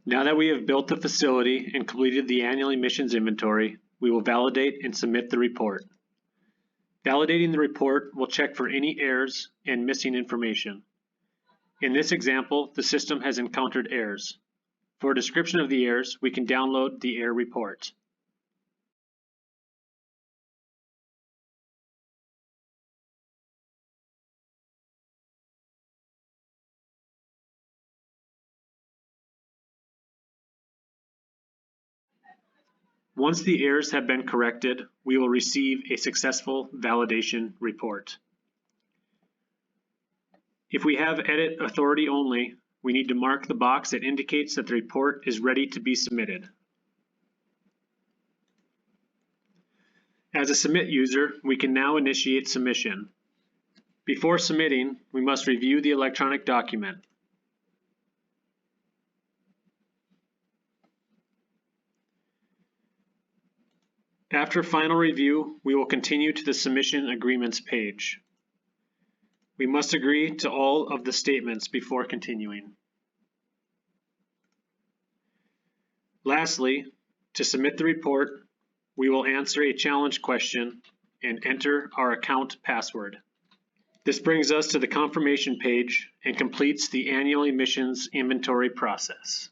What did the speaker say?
Now that we have built the facility and completed the annual emissions inventory, we will validate and submit the report. Validating the report will check for any errors and missing information. In this example, the system has encountered errors. For a description of the errors, we can download the error report. Once the errors have been corrected, we will receive a successful validation report. If we have edit authority only, we need to mark the box that indicates that the report is ready to be submitted. As a submit user, we can now initiate submission. Before submitting, we must review the electronic document. After final review, we will continue to the submission agreements page. We must agree to all of the statements before continuing. Lastly, to submit the report, we will answer a challenge question and enter our account password. This brings us to the confirmation page and completes the annual emissions inventory process.